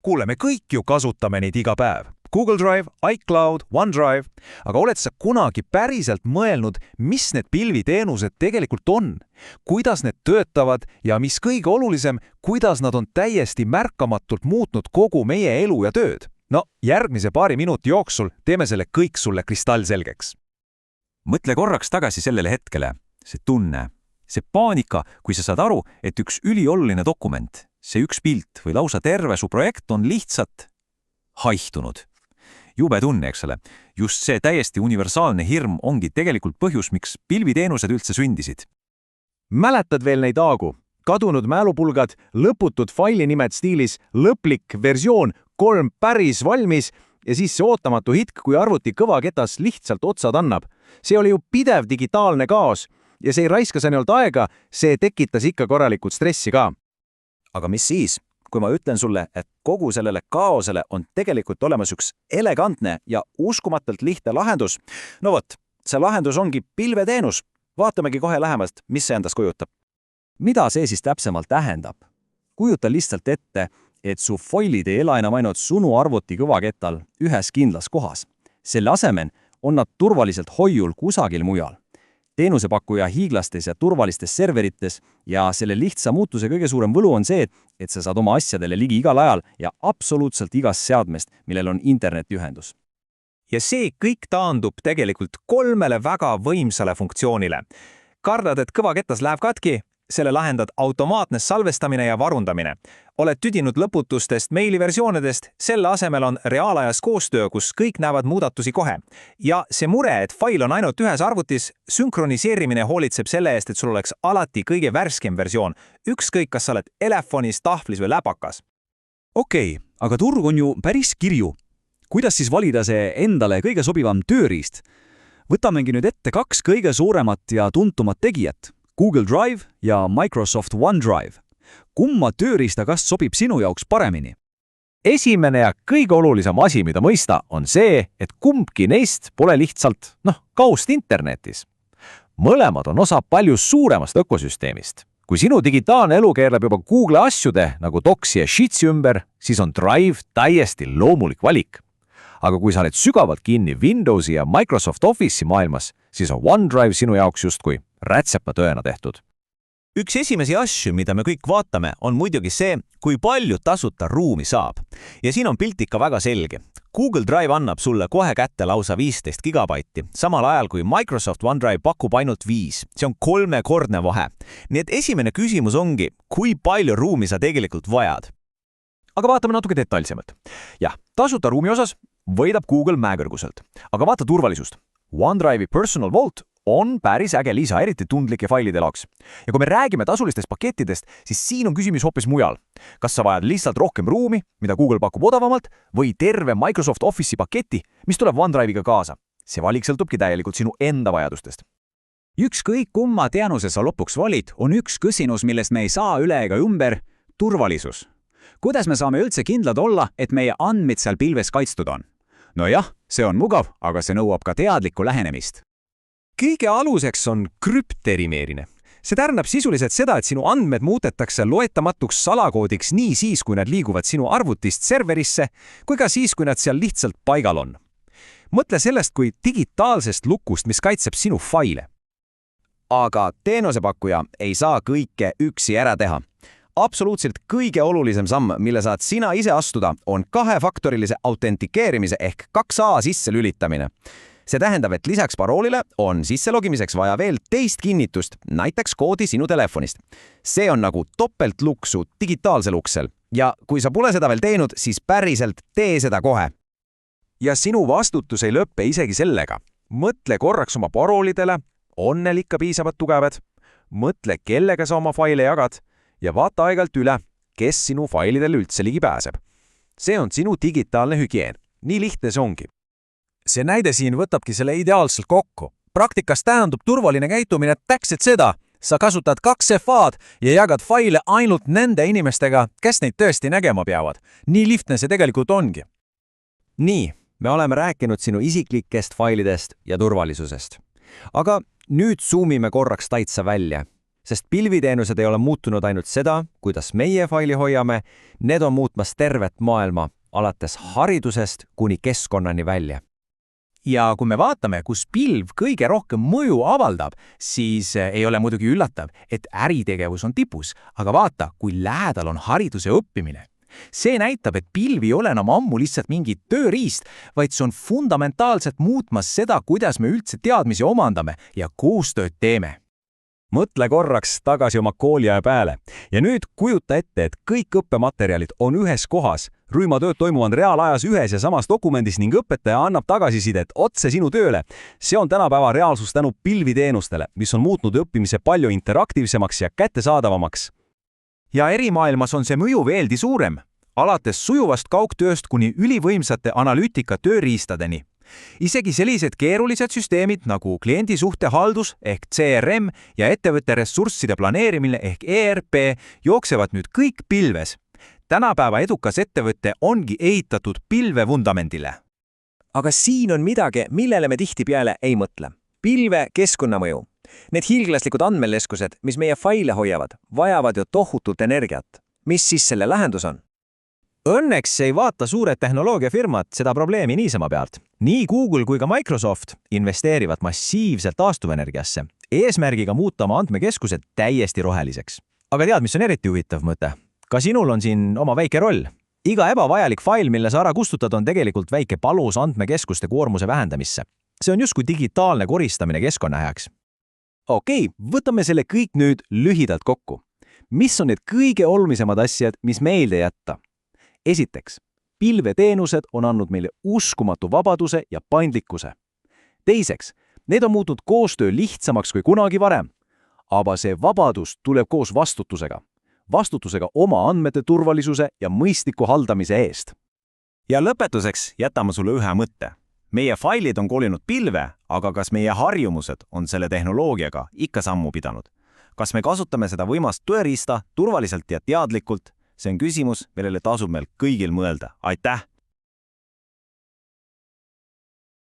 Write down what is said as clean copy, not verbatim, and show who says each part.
Speaker 1: kuule, me kõik ju kasutame neid iga päev. Google Drive, iCloud, OneDrive, aga oled sa kunagi päriselt mõelnud, mis need pilviteenused tegelikult on? Kuidas need töötavad ja mis kõige olulisem, kuidas nad on täiesti märkamatult muutnud kogu meie elu ja tööd? No, järgmise paari minuti jooksul teeme selle kõik sulle kristallselgeks.
Speaker 2: Mõtle korraks tagasi sellele hetkele, see tunne, see paanika, kui sa saad aru, et üks ülioluline dokument, see üks pilt või lausa terve su projekt on lihtsalt haihtunud. Jube tunne, eks ole. Just see täiesti universaalne hirm ongi tegelikult põhjus, miks pilviteenused üldse sündisid.
Speaker 3: Mäletad veel neid aagu? Kadunud mälupulgad, lõputud failinimed stiilis, lõplik versioon, 3 päris valmis ja siis see ootamatu hitk, kui arvuti kõvaketas lihtsalt otsad annab. See oli ju pidev digitaalne kaos ja see ei raiska sa ainult aega, see tekitas ikka korralikult stressi ka.
Speaker 4: Aga mis siis? Kui ma ütlen sulle, et kogu sellele kaosele on tegelikult olemas üks elegantne ja uskumatult lihtne lahendus, no vot, see lahendus ongi pilveteenus. Vaatamegi kohe lähemast, mis see endast kujutab.
Speaker 5: Mida see siis täpsemalt tähendab? Kujuta lihtsalt ette, et su foilid ei ela enam ainult sunu arvuti kõvaketal ühes kindlas kohas. Selle asemel on nad turvaliselt hoiul kusagil mujal. Teenusepakkuja hiiglastes ja turvalistes serverites ja selle lihtsa muutuse kõige suurem võlu on see, et sa saad oma asjadele ligi igal ajal ja absoluutselt igast seadmest, millel on internetiühendus.
Speaker 1: Ja see kõik taandub tegelikult 3 väga võimsale funktsioonile. Kardad, et kõvaketas läheb katki? Selle lahendad automaatne salvestamine ja varundamine. Oled tüdinud lõputustest meiliversioonidest, selle asemel on reaalajas koostöö, kus kõik näevad muudatusi kohe. Ja see mure, et fail on ainult ühes arvutis, sünkroniseerimine hoolitseb selle eest, et sul oleks alati kõige värskem versioon, ükskõik kas sa oled telefonis, tahvlis või läpakas.
Speaker 2: Okei, aga turg on ju päris kirju. Kuidas siis valida see endale kõige sobivam tööriist? Võtamegi nüüd ette 2 kõige suuremat ja tuntumat tegijat. Google Drive ja Microsoft OneDrive. Kumma tööriistakast sobib sinu jaoks paremini?
Speaker 3: Esimene ja kõige olulisem asi, mida mõista, on see, et kumbki neist pole lihtsalt, kaust internetis. Mõlemad on osa palju suuremast ökosüsteemist. Kui sinu digitaalne elu keerleb juba Google asjude nagu Docsi ja Sheetsi ümber, siis on Drive täiesti loomulik valik. Aga kui sa oled sügavalt kinni Windowsi ja Microsoft Office'i maailmas, siis on OneDrive sinu jaoks justkui rätsepa tõena tehtud.
Speaker 4: Üks esimesi asju, mida me kõik vaatame, on muidugi see, kui palju tasuta ruumi saab. Ja siin on pilt ikka väga selge. Google Drive annab sulle kohe kätte lausa 15 gigabaiti, samal ajal kui Microsoft OneDrive pakub ainult 5. See on 3-kordne vahe. Nii et esimene küsimus ongi, kui palju ruumi sa tegelikult vajad.
Speaker 3: Aga vaatame natuke detailsemalt. Jah, tasuta ruumi osas võidab Google mäekõrguselt. Aga vaata turvalisust. OneDrive'i Personal Vault on päris äge lisa, eriti tundlike failide jaoks. Ja kui me räägime tasulistest pakettidest, siis siin on küsimus hoopis mujal. Kas sa vajad lihtsalt rohkem ruumi, mida Google pakub odavamalt, või terve Microsoft Office'i paketi, mis tuleb OneDrive'iga kaasa? See valik sõltubki täielikult sinu enda vajadustest.
Speaker 6: Ükskõik kumma teenuse sa lõpuks valid, on üks küsimus, millest me ei saa üle ega ümber – turvalisus. Kuidas me saame üldse kindlad olla, et meie andmed seal pilves kaitstud on? No jah, see on mugav, aga see nõuab ka teadlikku lähenemist.
Speaker 1: Kõige aluseks on krüpterimeerimine. See tähendab sisuliselt seda, et sinu andmed muudetakse loetamatuks salakoodiks nii siis, kui nad liiguvad sinu arvutist serverisse, kui ka siis, kui nad seal lihtsalt paigal on. Mõtle sellest kui digitaalsest lukust, mis kaitseb sinu faile.
Speaker 4: Aga teenusepakkuja ei saa kõike üksi ära teha. Absoluutselt kõige olulisem samm, mille saad sina ise astuda, on 2-faktorilise autentikeerimise ehk 2A sisse lülitamine. See tähendab, et lisaks paroolile on sisselogimiseks vaja veel teist kinnitust, näiteks koodi sinu telefonist. See on nagu topeltluksu digitaalsel uksel. Ja kui sa pole seda veel teinud, siis päriselt tee seda kohe.
Speaker 1: Ja sinu vastutus ei lõppe isegi sellega. Mõtle korraks oma paroolidele, on neil ikka piisavalt tugevad. Mõtle, kellega sa oma faile jagad. Ja vaata aegalt üle, kes sinu failidele üldse ligi pääseb. See on sinu digitaalne hügieen. Nii lihtne see ongi. See näide siin võtabki selle ideaalselt kokku. Praktikas tähendub turvaline käitumine täpselt seda. Sa kasutad 2 FA-d ja jagad faile ainult nende inimestega, kes neid tõesti nägema peavad. Nii lihtne see tegelikult ongi.
Speaker 5: Nii, me oleme rääkinud sinu isiklikest failidest ja turvalisusest. Aga nüüd zoomime korraks täitsa välja.
Speaker 4: sest pilviteenused ei ole muutunud ainult seda, kuidas meie faili hoiame, need on muutmas tervet maailma, alates haridusest kuni keskkonnani välja.
Speaker 7: Ja kui me vaatame, kus pilv kõige rohkem mõju avaldab, siis ei ole muidugi üllatav, et äritegevus on tipus, aga vaata, kui lähedal on hariduse õppimine. See näitab, et pilv ei ole enam ammu lihtsalt mingi tööriist, vaid see on fundamentaalselt muutmas seda, kuidas me üldse teadmisi omandame ja koostööd teeme.
Speaker 2: Mõtle korraks tagasi oma kooliaja peale ja nüüd kujuta ette, et kõik õppematerjalid on ühes kohas, rühmatööd toimuvad reaalajas ühes ja samas dokumendis ning õpetaja annab tagasisidet otse sinu tööle. See on tänapäeva reaalsus tänu pilviteenustele, mis on muutnud õppimise palju interaktiivsemaks ja kättesaadavamaks.
Speaker 7: Ja ärimaailmas on see mõju veelgi suurem, alates sujuvast kaugtööst kuni ülivõimsate analüütika tööriistadeni. Isegi sellised keerulised süsteemid nagu kliendisuhtehaldus ehk CRM ja ettevõtte ressursside planeerimine ehk ERP jooksevad nüüd kõik pilves. Tänapäeva edukas ettevõtte ongi ehitatud pilvevundamendile.
Speaker 5: Aga siin on midagi, millele me tihtipeale ei mõtle. Pilve keskkonnamõju. Need hiilglaslikud andmeleskused, mis meie faile hoiavad, vajavad ju tohutult energiat. Mis siis selle lahendus on?
Speaker 3: Õnneks ei vaata suured tehnoloogiafirmad seda probleemi niisama pealt. Nii Google kui ka Microsoft investeerivad massiivselt taastuvenergiasse, eesmärgiga muuta oma andmekeskused täiesti roheliseks. Aga tead, mis on eriti huvitav mõte? Ka sinul on siin oma väike roll. Iga ebavajalik fail, mille sa ära kustutad, on tegelikult väike palus andmekeskuste koormuse vähendamisse. See on justkui digitaalne koristamine keskkonna heaks. Okei, võtame selle kõik nüüd lühidalt kokku. Mis on need kõige olulisemad asjad, mis meelde jätta? Esiteks, pilveteenused on andnud meile uskumatu vabaduse ja paindlikkuse. Teiseks, need on muutnud koostöö lihtsamaks kui kunagi varem. Aga see vabadus tuleb koos vastutusega. Vastutusega oma andmete turvalisuse ja mõistliku haldamise eest.
Speaker 6: Ja lõpetuseks jätame sulle ühe mõtte. Meie failid on kolinud pilve, aga kas meie harjumused on selle tehnoloogiaga ikka sammu pidanud? Kas me kasutame seda võimast tööriista turvaliselt ja teadlikult? See on küsimus, millele tasub meil kõigil mõelda. Aitäh!